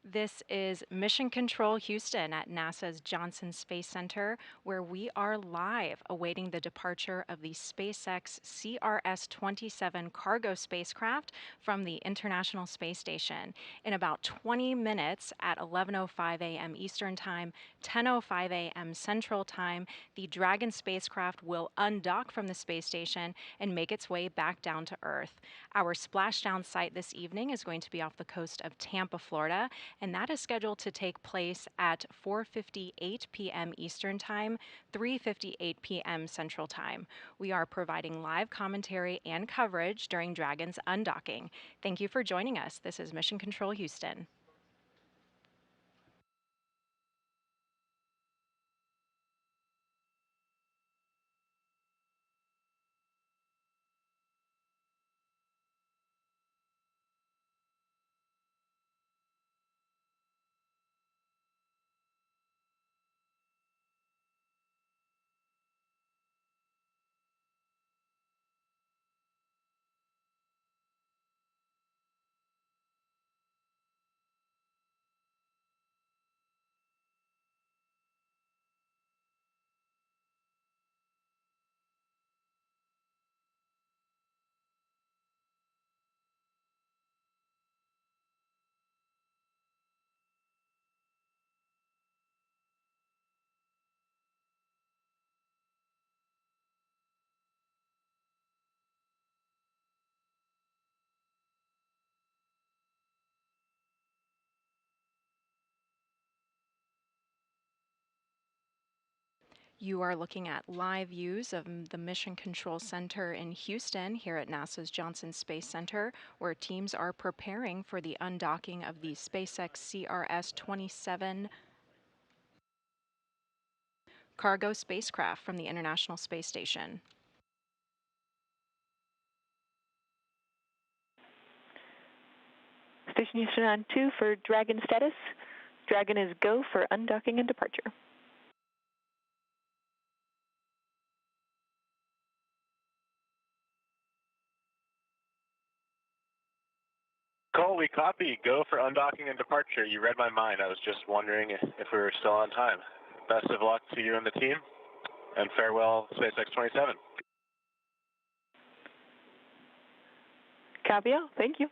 This is Mission Control Houston at NASA's Johnson Space Center, where we are live awaiting the departure of the SpaceX CRS-27 cargo spacecraft from the International Space Station. In about 20 minutes at 11:05 a.m. Eastern Time, 10:05 a.m. Central Time, the Dragon spacecraft will undock from the space station and make its way back down to Earth. Our splashdown site this evening is going to be off the coast of Tampa, Florida, and that is scheduled to take place at 4:58 p.m. Eastern Time, 3:58 p.m. Central Time. We are providing live commentary and coverage during Dragon's undocking. Thank you for joining us. This is Mission Control Houston. You are looking at live views of the Mission Control Center in Houston here at NASA's Johnson Space Center, where teams are preparing for the undocking of the SpaceX CRS-27 cargo spacecraft from the International Space Station. Station Houston on 2 for Dragon status. Dragon is go for undocking and departure. Cole, we copy. Go for undocking and departure. You read my mind. I was just wondering if we were still on time. Best of luck to you and the team, and farewell, SpaceX 27. Copy all. Thank you.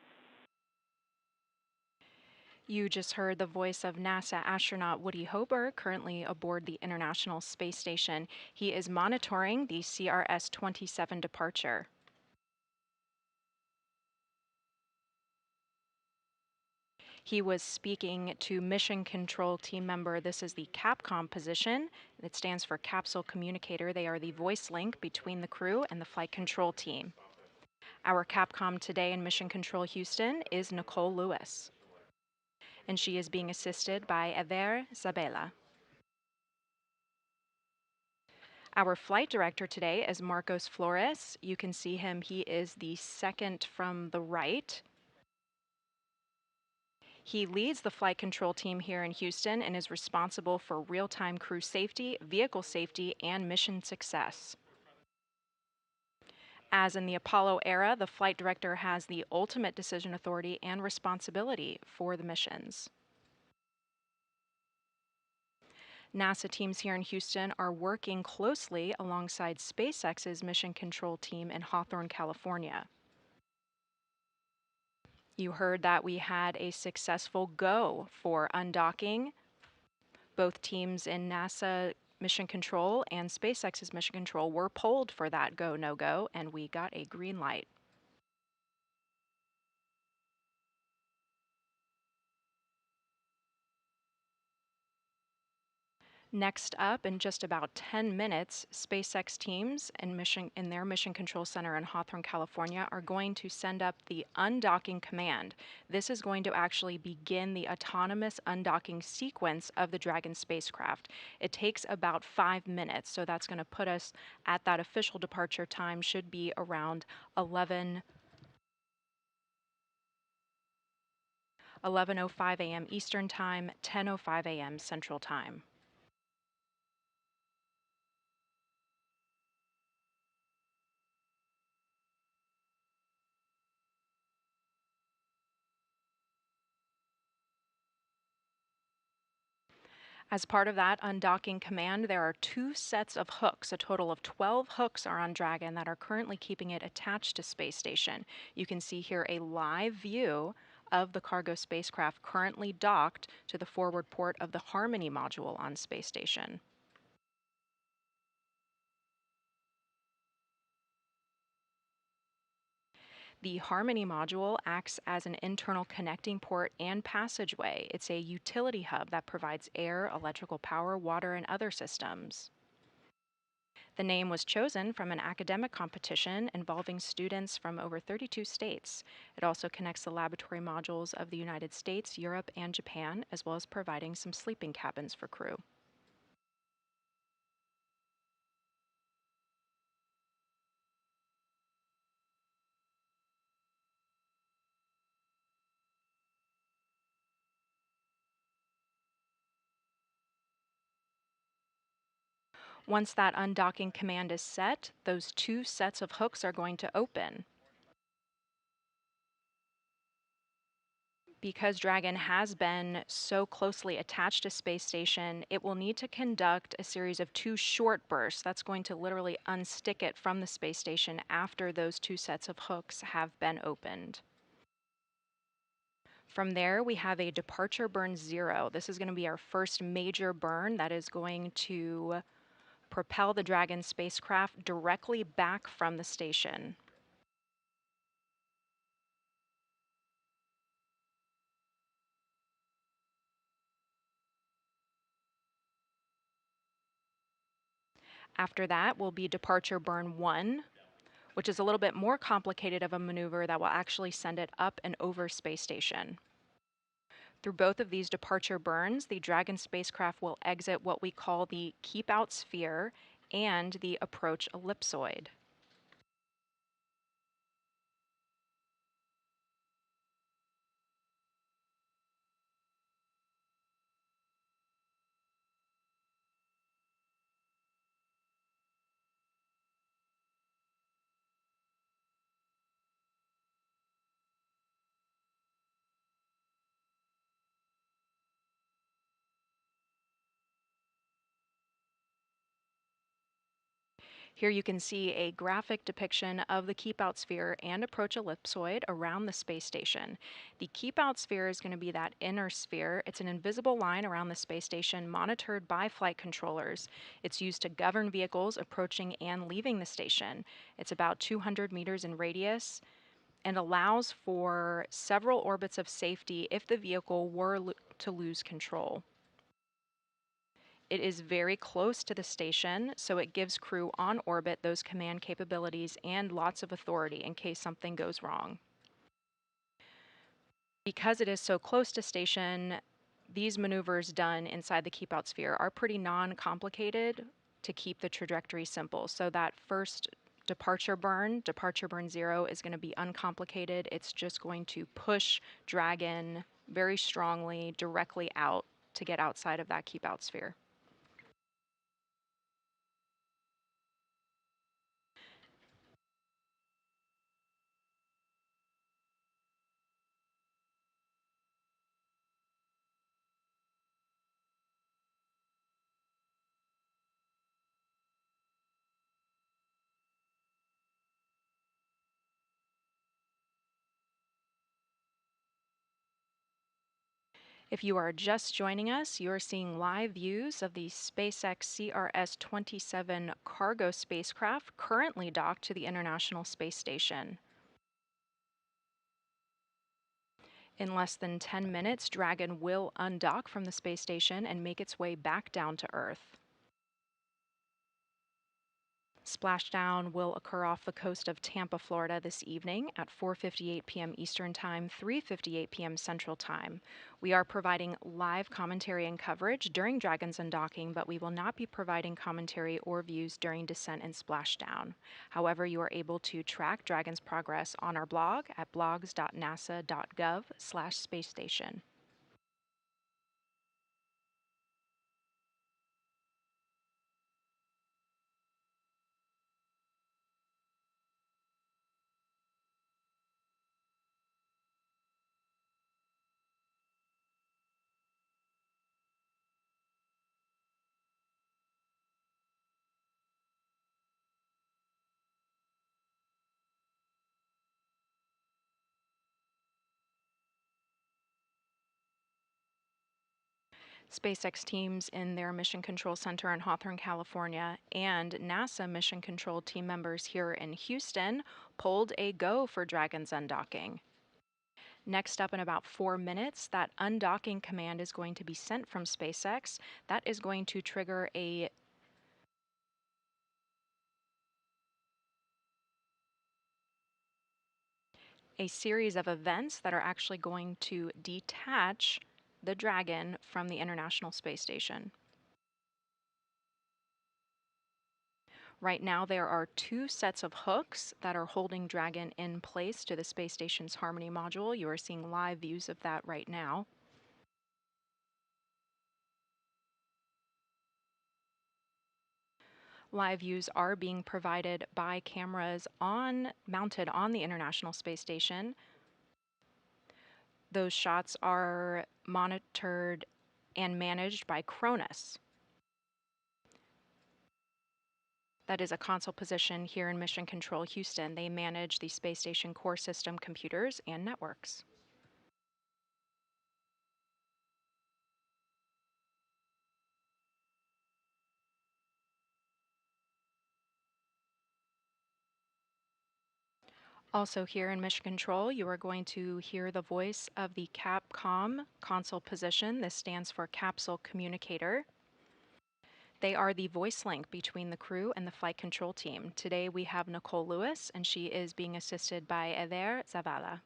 You just heard the voice of NASA astronaut Woody Hober, currently aboard the International Space Station. He is monitoring the CRS-27 departure. He was speaking to Mission Control team member. This is the CAPCOM position. It stands for Capsule Communicator. They are the voice link between the crew and the flight control team. Our CAPCOM today in Mission Control Houston is Nicole Lewis, and she is being assisted by Ever Zabela. Our flight director today is Marcos Flores. You can see him. He is the second from the right. He leads the flight control team here in Houston and is responsible for real-time crew safety, vehicle safety, and mission success. As in the Apollo era, the flight director has the ultimate decision authority and responsibility for the missions. NASA teams here in Houston are working closely alongside SpaceX's mission control team in Hawthorne, California. You heard that we had a successful go for undocking. Both teams in NASA Mission Control and SpaceX's Mission Control were polled for that go, no-go, and we got a green light. Next up, in just about 10 minutes, SpaceX teams in their Mission Control Center in Hawthorne, California, are going to send up the undocking command. This is going to actually begin the autonomous undocking sequence of the Dragon spacecraft. It takes about 5 minutes, so that's going to put us at that official departure time, should be around 11:05 a.m. Eastern Time, 10:05 a.m. Central Time. As part of that undocking command, there are two sets of hooks. A total of 12 hooks are on Dragon that are currently keeping it attached to space station. You can see here a live view of the cargo spacecraft currently docked to the forward port of the Harmony module on space station. The Harmony module acts as an internal connecting port and passageway. It's a utility hub that provides air, electrical power, water, and other systems. The name was chosen from an academic competition involving students from over 32 states. It also connects the laboratory modules of the United States, Europe, and Japan, as well as providing some sleeping cabins for crew. Once that undocking command is set, those two sets of hooks are going to open. Because Dragon has been so closely attached to space station, it will need to conduct a series of two short bursts. That's going to literally unstick it from the space station after those two sets of hooks have been opened. From there, we have a departure burn 0. This is going to be our first major burn that is going to propel the Dragon spacecraft directly back from the station. After that will be departure burn 1, which is a little bit more complicated of a maneuver that will actually send it up and over space station. Through both of these departure burns, the Dragon spacecraft will exit what we call the keep out sphere and the approach ellipsoid. Here you can see a graphic depiction of the keep out sphere and approach ellipsoid around the space station. The keep out sphere is going to be that inner sphere. It's an invisible line around the space station monitored by flight controllers. It's used to govern vehicles approaching and leaving the station. It's about 200 meters in radius and allows for several orbits of safety if the vehicle were to lose control. It is very close to the station, so it gives crew on orbit those command capabilities and lots of authority in case something goes wrong. Because it is so close to station, these maneuvers done inside the keep out sphere are pretty non-complicated to keep the trajectory simple. So that first departure burn 0, is going to be uncomplicated. It's just going to push Dragon very strongly directly out to get outside of that keep out sphere. If you are just joining us, you are seeing live views of the SpaceX CRS-27 cargo spacecraft currently docked to the International Space Station. In less than 10 minutes, Dragon will undock from the space station and make its way back down to Earth. Splashdown will occur off the coast of Tampa, Florida this evening at 4:58 p.m. Eastern Time, 3:58 p.m. Central Time. We are providing live commentary and coverage during Dragon's undocking, but we will not be providing commentary or views during descent and splashdown. However, you are able to track Dragon's progress on our blog at blogs.nasa.gov/spacestation. SpaceX teams in their Mission Control Center in Hawthorne, California, and NASA Mission Control team members here in Houston pulled a go for Dragon's undocking. Next up, in about 4 minutes, that undocking command is going to be sent from SpaceX. That is going to trigger a series of events that are actually going to detach the Dragon from the International Space Station. Right now, there are 2 sets of hooks that are holding Dragon in place to the space station's Harmony module. You are seeing live views of that right now. Live views are being provided by cameras mounted on the International Space Station. Those shots are monitored and managed by Cronus. That is a console position here in Mission Control Houston. They manage the space station core system computers and networks. Also here in Mission Control, you are going to hear the voice of the Capcom console position. This stands for Capsule Communicator. They are the voice link between the crew and the flight control team. Today we have Nicole Lewis, and she is being assisted by Eder Zavala.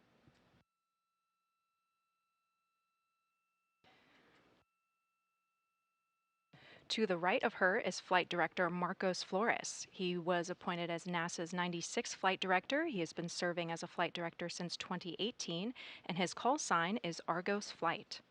To the right of her is Flight Director Marcos Flores. He was appointed as NASA's 96th Flight Director. He has been serving as a Flight Director since 2018, and his call sign is Argos Flight.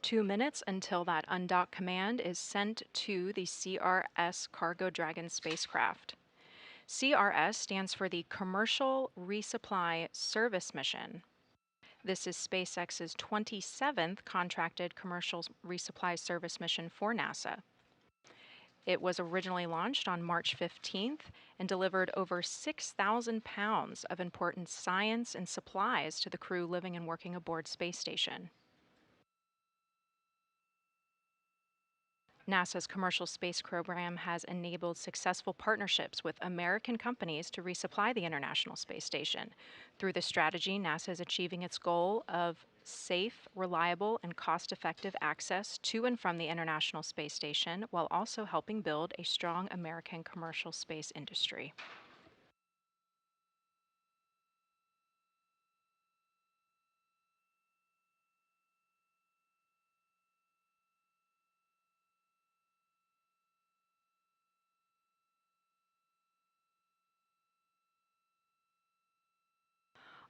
Two minutes until that undock command is sent to the CRS Cargo Dragon spacecraft. CRS stands for the Commercial Resupply Service Mission. This is SpaceX's 27th contracted commercial resupply service mission for NASA. It was originally launched on March 15th and delivered over 6,000 pounds of important science and supplies to the crew living and working aboard Space Station. NASA's commercial space program has enabled successful partnerships with American companies to resupply the International Space Station. Through this strategy, NASA is achieving its goal of safe, reliable, and cost-effective access to and from the International Space Station, while also helping build a strong American commercial space industry.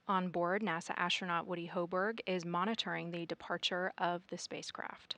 On board, NASA astronaut Woody Hoberg is monitoring the departure of the spacecraft.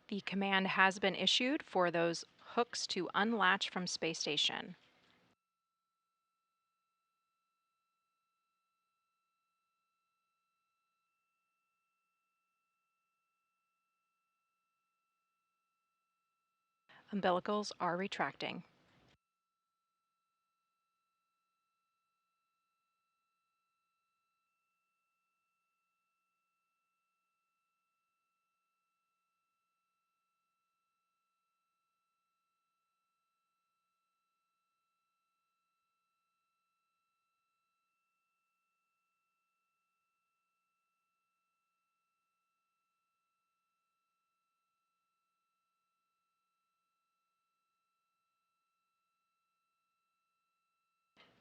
The command has been issued for those hooks to unlatch from Space Station. Umbilicals are retracting.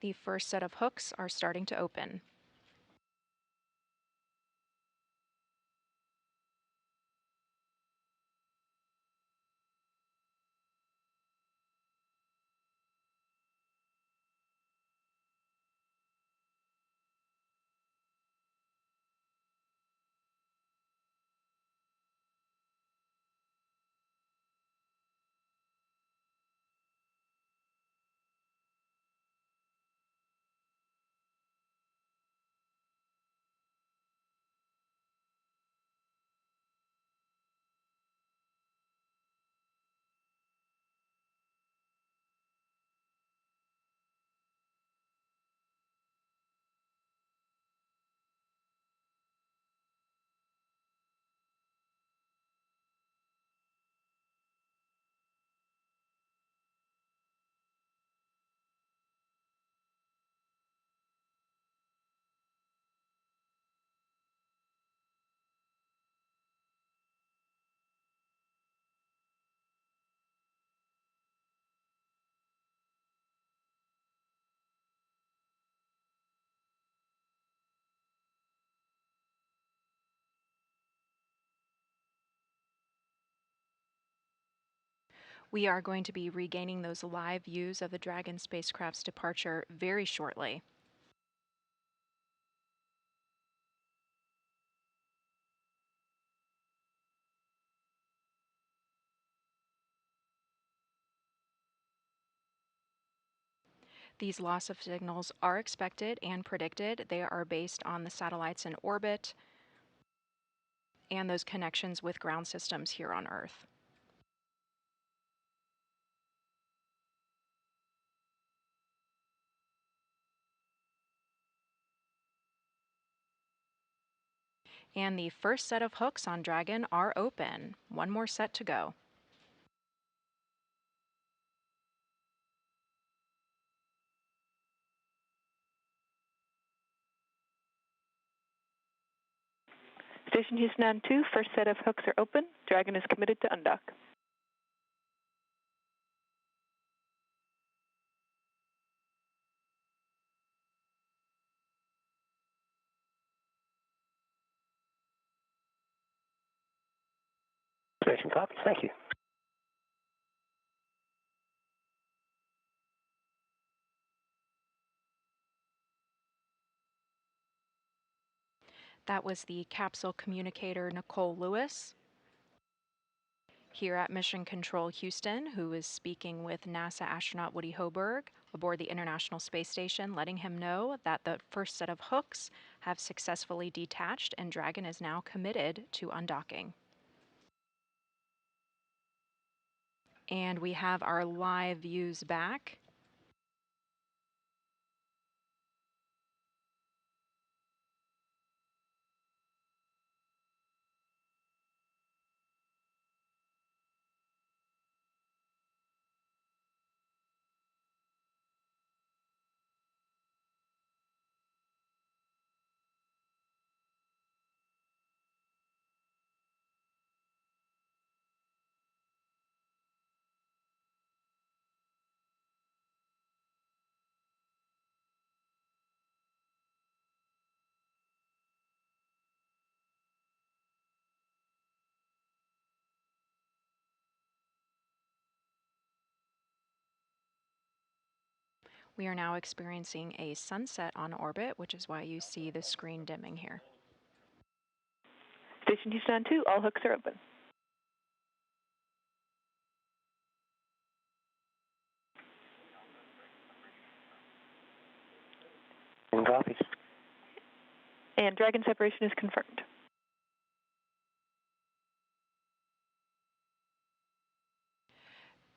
The first set of hooks are starting to open. We are going to be regaining those live views of the Dragon spacecraft's departure very shortly. These loss of signals are expected and predicted. They are based on the satellites in orbit and those connections with ground systems here on Earth. And the first set of hooks on Dragon are open. One more set to go. Station Houston on 2, first set of hooks are open. Dragon is committed to undock. Station copies, thank you. That was the capsule communicator Nicole Lewis here at Mission Control Houston, who is speaking with NASA astronaut Woody Hoburg aboard the International Space Station, letting him know that the first set of hooks have successfully detached and Dragon is now committed to undocking. And we have our live views back. We are now experiencing a sunset on orbit, which is why you see the screen dimming here. Station Houston on 2, all hooks are open. And copies. And Dragon separation is confirmed.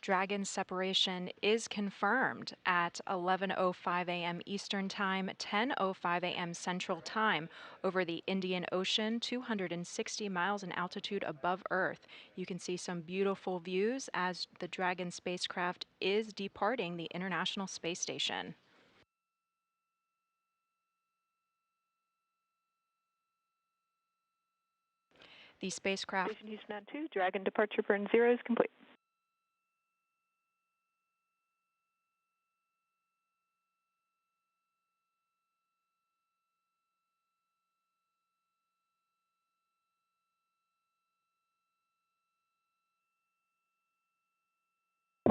Dragon separation is confirmed at 11:05 a.m. Eastern Time, 10:05 a.m. Central Time over the Indian Ocean, 260 miles in altitude above Earth. You can see some beautiful views as the Dragon spacecraft is departing the International Space Station. The spacecraft Station Houston on 2, Dragon departure burn 0 is complete.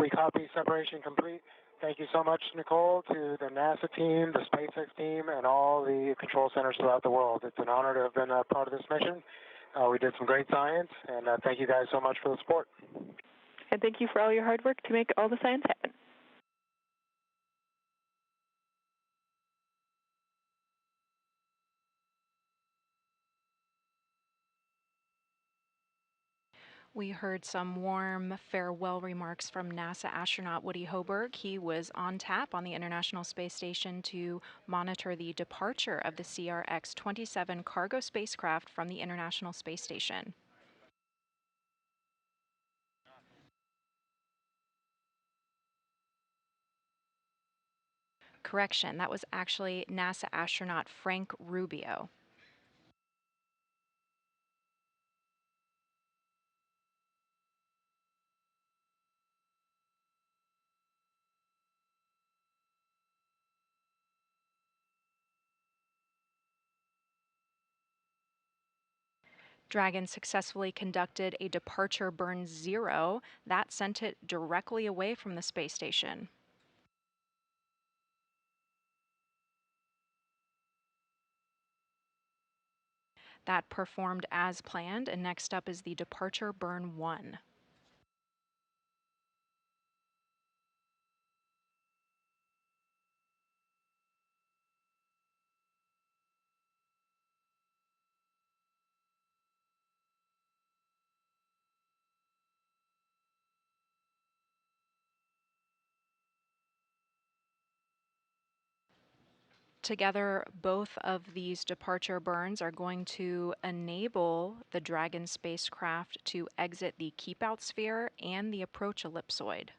We copy, separation complete. Thank you so much, Nicole, to the NASA team, the SpaceX team, and all the control centers throughout the world. It's an honor to have been a part of this mission. We did some great science, and thank you guys so much for the support. And thank you for all your hard work to make all the science happen. We heard some warm farewell remarks from NASA astronaut Woody Hoberg. He was on tap on the International Space Station to monitor the departure of the CRX-27 cargo spacecraft from the International Space Station. Correction, that was actually NASA astronaut Frank Rubio. Dragon successfully conducted a departure burn 0 that sent it directly away from the space station. That performed as planned, and next up is the departure burn 1. Together, both of these departure burns are going to enable the Dragon spacecraft to exit the keep-out sphere and the approach ellipsoid.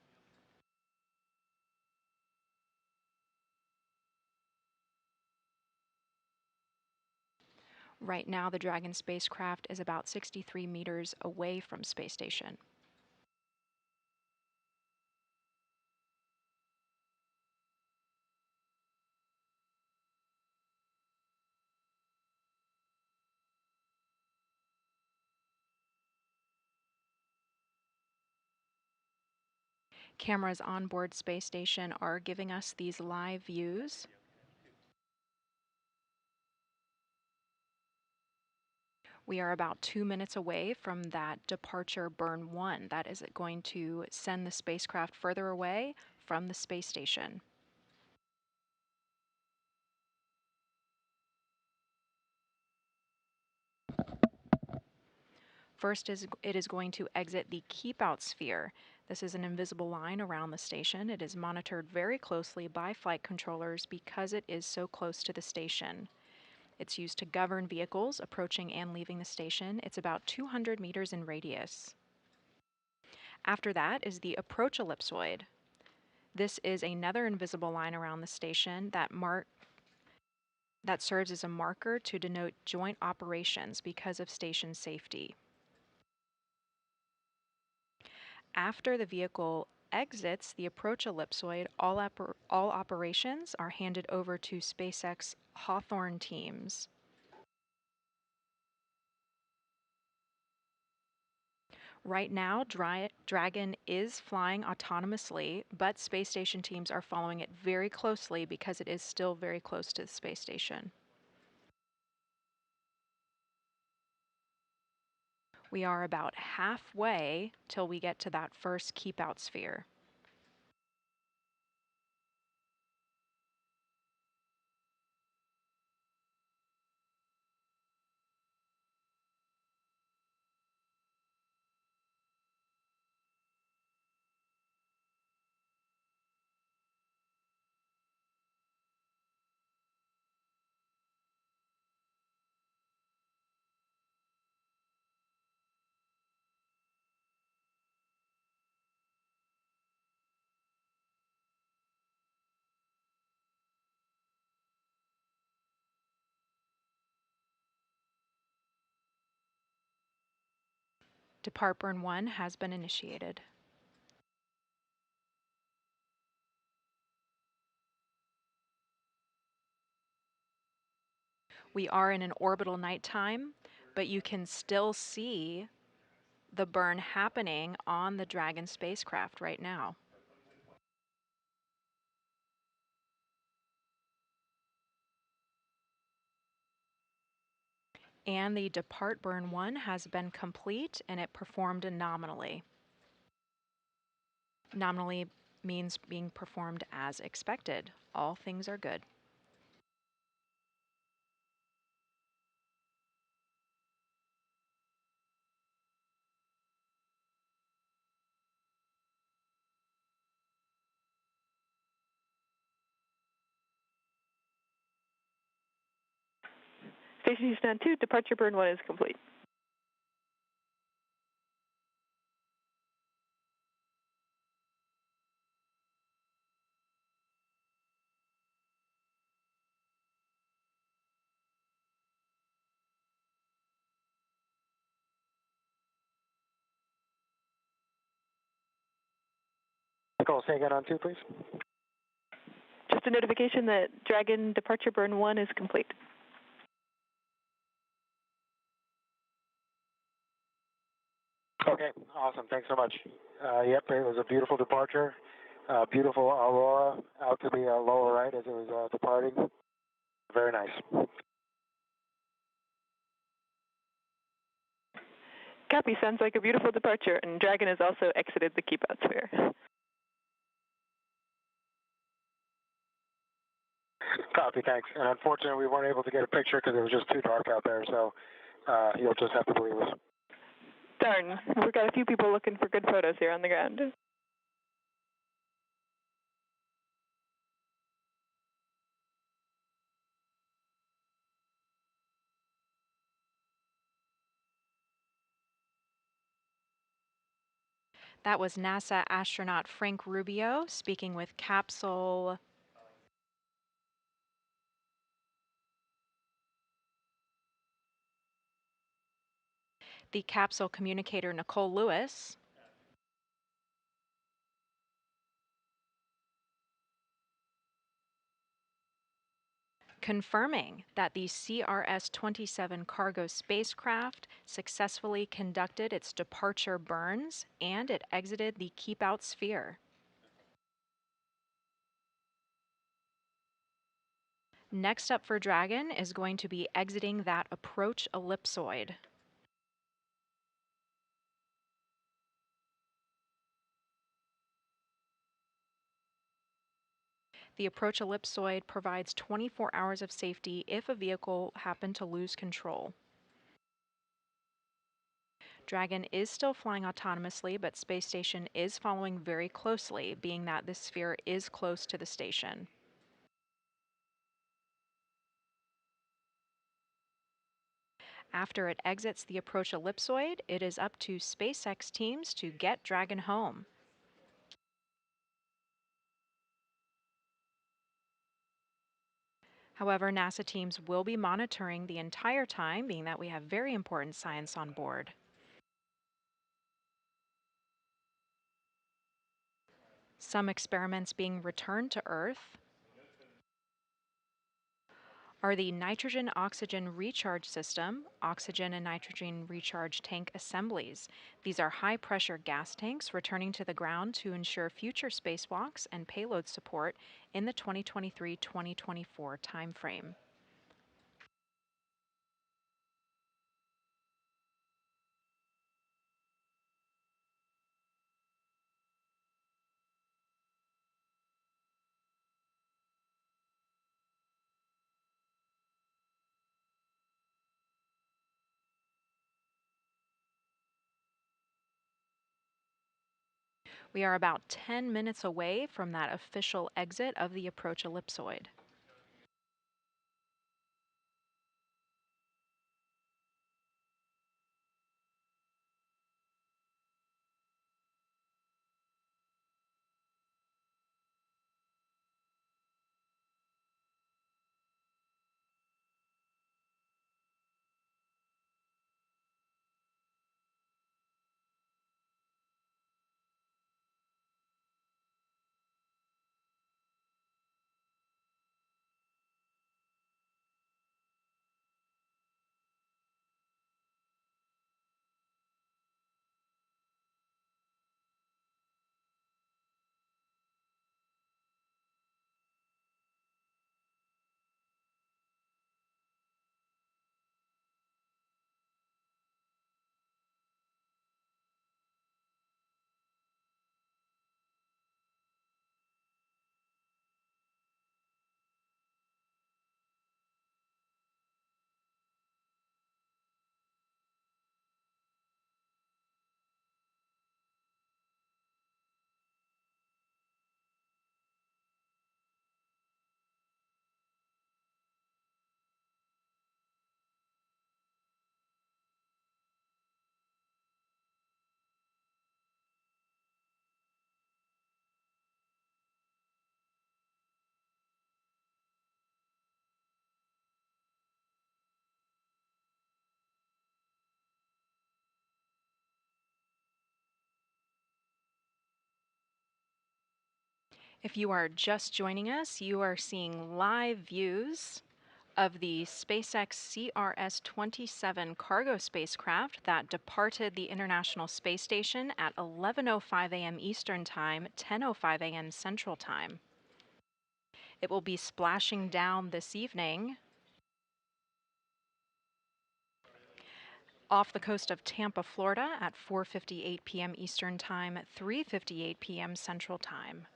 Right now, the Dragon spacecraft is about 63 meters away from space station. Cameras on board space station are giving us these live views. We are about 2 minutes away from that departure burn 1. That is going to send the spacecraft further away from the space station. First, it is going to exit the keep-out sphere. This is an invisible line around the station. It is monitored very closely by flight controllers because it is so close to the station. It's used to govern vehicles approaching and leaving the station. It's about 200 meters in radius. After that is the approach ellipsoid. This is another invisible line around the station that serves as a marker to denote joint operations because of station safety. After the vehicle exits the approach ellipsoid, all operations are handed over to SpaceX Hawthorne teams. Right now, Dragon is flying autonomously, but space station teams are following it very closely because it is still very close to the space station. We are about halfway till we get to that first keep-out sphere. Depart burn 1 has been initiated. We are in an orbital nighttime, but you can still see the burn happening on the Dragon spacecraft right now. And the depart burn 1 has been complete and it performed nominally. Nominally means being performed as expected. All things are good. Station Houston on 2, departure burn 1 is complete. Nicole, say again on 2, please. Just a notification that Dragon departure burn 1 is complete. Okay, awesome. Thanks so much. Yep, it was a beautiful departure. Beautiful aurora out to the lower right as it was departing. Very nice. Copy, sounds like a beautiful departure, and Dragon has also exited the keep out sphere. Copy, thanks. And unfortunately, we weren't able to get a picture because it was just too dark out there, so you'll just have to believe us. Darn, we've got a few people looking for good photos here on the ground. That was NASA astronaut Frank Rubio speaking with capsule the capsule communicator Nicole Lewis, confirming that the CRS-27 cargo spacecraft successfully conducted its departure burns and it exited the keep out sphere. Next up for Dragon is going to be exiting that approach ellipsoid. The approach ellipsoid provides 24 hours of safety if a vehicle happened to lose control. Dragon is still flying autonomously, but Space Station is following very closely, being that the sphere is close to the station. After it exits the approach ellipsoid, it is up to SpaceX teams to get Dragon home. However, NASA teams will be monitoring the entire time, being that we have very important science on board. Some experiments being returned to Earth are the nitrogen-oxygen recharge system, oxygen and nitrogen recharge tank assemblies. These are high-pressure gas tanks returning to the ground to ensure future spacewalks and payload support in the 2023-2024 timeframe. We are about 10 minutes away from that official exit of the approach ellipsoid. If you are just joining us, you are seeing live views of the SpaceX CRS-27 cargo spacecraft that departed the International Space Station at 11:05 a.m. Eastern Time, 10:05 a.m. Central Time. It will be splashing down this evening off the coast of Tampa, Florida at 4:58 p.m. Eastern Time, 3:58 p.m. Central Time.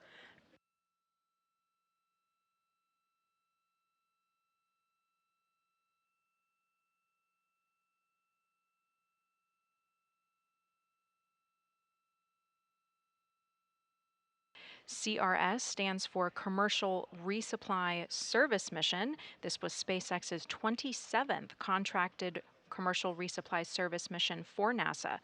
CRS stands for Commercial Resupply Service Mission. This was SpaceX's 27th contracted commercial resupply service mission for NASA.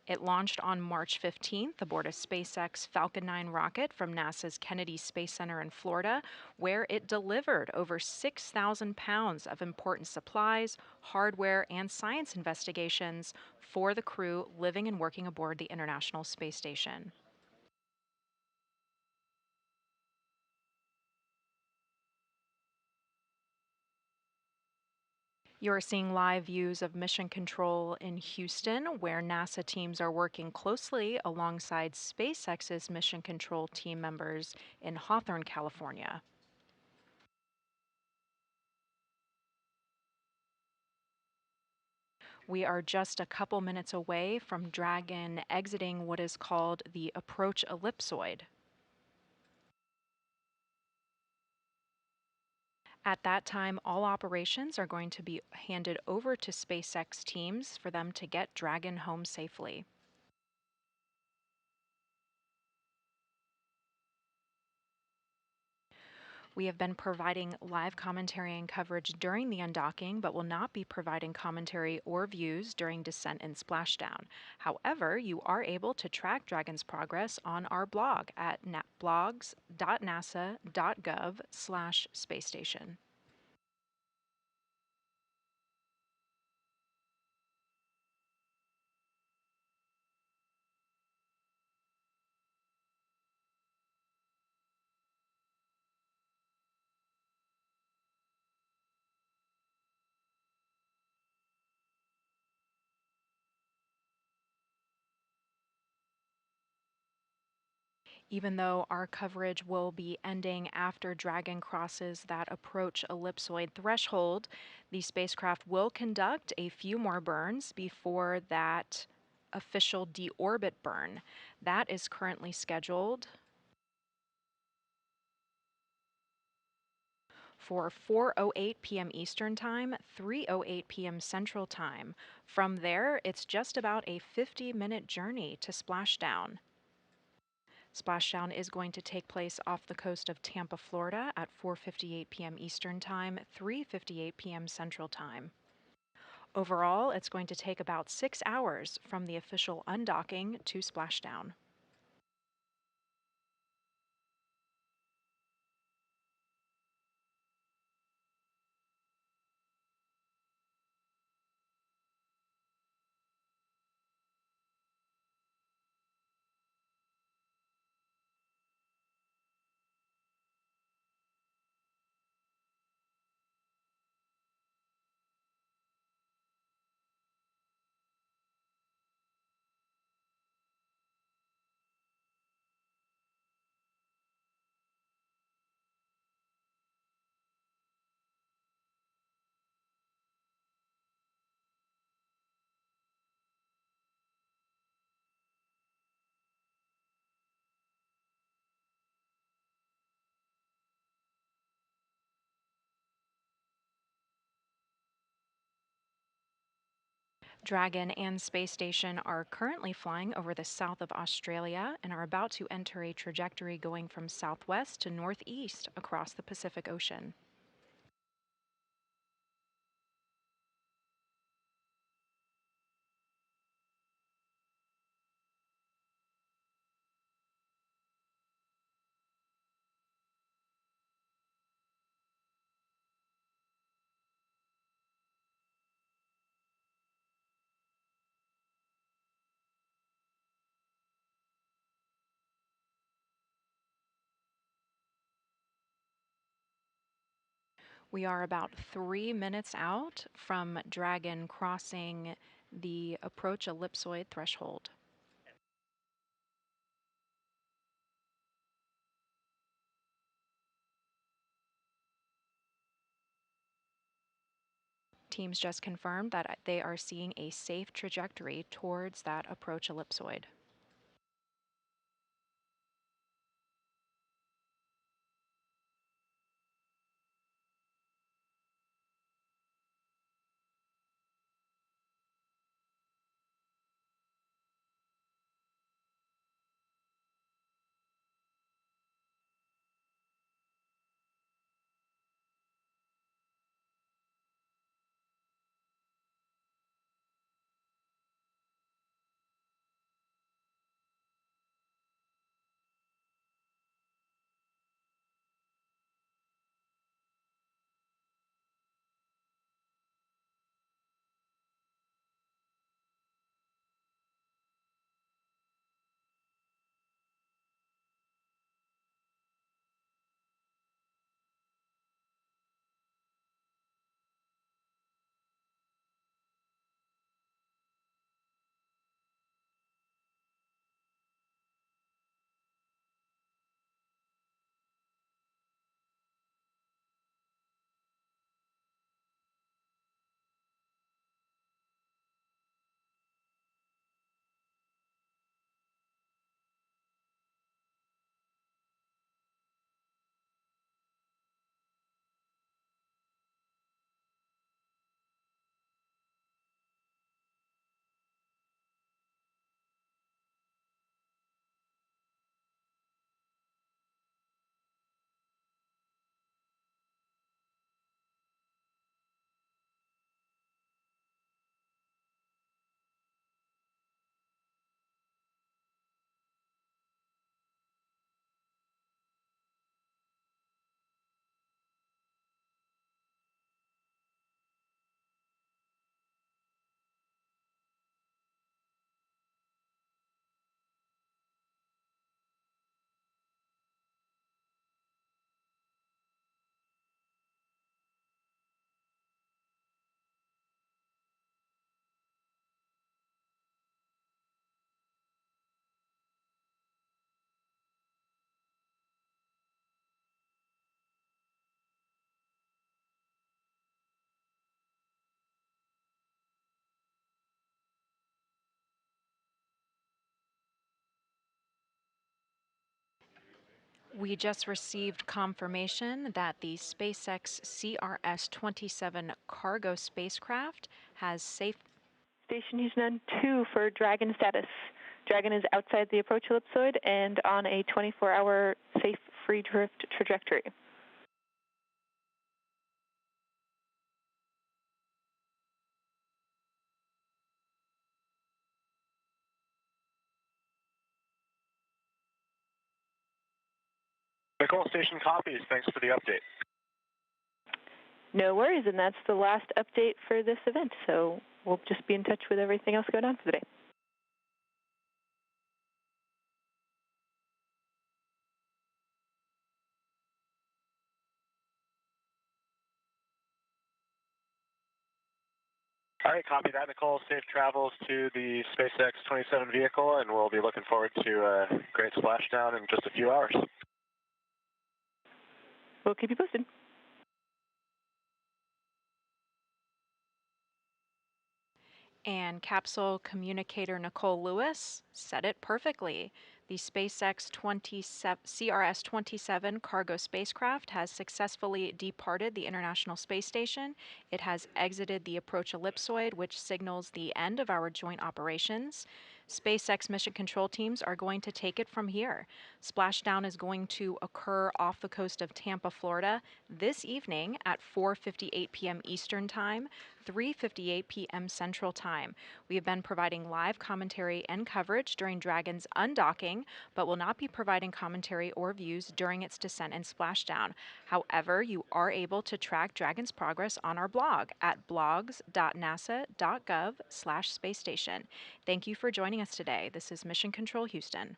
It launched on March 15th aboard a SpaceX Falcon 9 rocket from NASA's Kennedy Space Center in Florida, where it delivered over 6,000 pounds of important supplies, hardware, and science investigations for the crew living and working aboard the International Space Station. You're seeing live views of Mission Control in Houston, where NASA teams are working closely alongside SpaceX's Mission Control team members in Hawthorne, California. We are just a couple minutes away from Dragon exiting what is called the approach ellipsoid. At that time, all operations are going to be handed over to SpaceX teams for them to get Dragon home safely. We have been providing live commentary and coverage during the undocking, but will not be providing commentary or views during descent and splashdown. However, you are able to track Dragon's progress on our blog at blogs.nasa.gov/spacestation. Even though our coverage will be ending after Dragon crosses that approach ellipsoid threshold, the spacecraft will conduct a few more burns before that official deorbit burn. That is currently scheduled for 4:08 p.m. Eastern Time, 3:08 p.m. Central Time. From there, it's just about a 50-minute journey to splashdown. Splashdown is going to take place off the coast of Tampa, Florida at 4:58 p.m. Eastern Time, 3:58 p.m. Central Time. Overall, it's going to take about 6 hours from the official undocking to splashdown. Dragon and Space Station are currently flying over the south of Australia and are about to enter a trajectory going from southwest to northeast across the Pacific Ocean. We are about 3 minutes out from Dragon crossing the approach ellipsoid threshold. Teams just confirmed that they are seeing a safe trajectory towards that approach ellipsoid. We just received confirmation that the SpaceX CRS-27 cargo spacecraft has safe... Station Houston 2 for Dragon status. Dragon is outside the approach ellipsoid and on a 24-hour safe free drift trajectory. Nicole, station copies. Thanks for the update. No worries, and that's the last update for this event, so we'll just be in touch with everything else going on for the day. All right, copy that, Nicole. Safe travels to the SpaceX 27 vehicle, and we'll be looking forward to a great splashdown in just a few hours. We'll keep you posted. And capsule communicator Nicole Lewis said it perfectly. The SpaceX CRS-27 cargo spacecraft has successfully departed the International Space Station. It has exited the approach ellipsoid, which signals the end of our joint operations. SpaceX mission control teams are going to take it from here. Splashdown is going to occur off the coast of Tampa, Florida, this evening at 4:58 p.m. Eastern Time, 3:58 p.m. Central Time. We have been providing live commentary and coverage during Dragon's undocking, but will not be providing commentary or views during its descent and splashdown. However, you are able to track Dragon's progress on our blog at blogs.nasa.gov/spacestation. Thank you for joining us today. This is Mission Control Houston.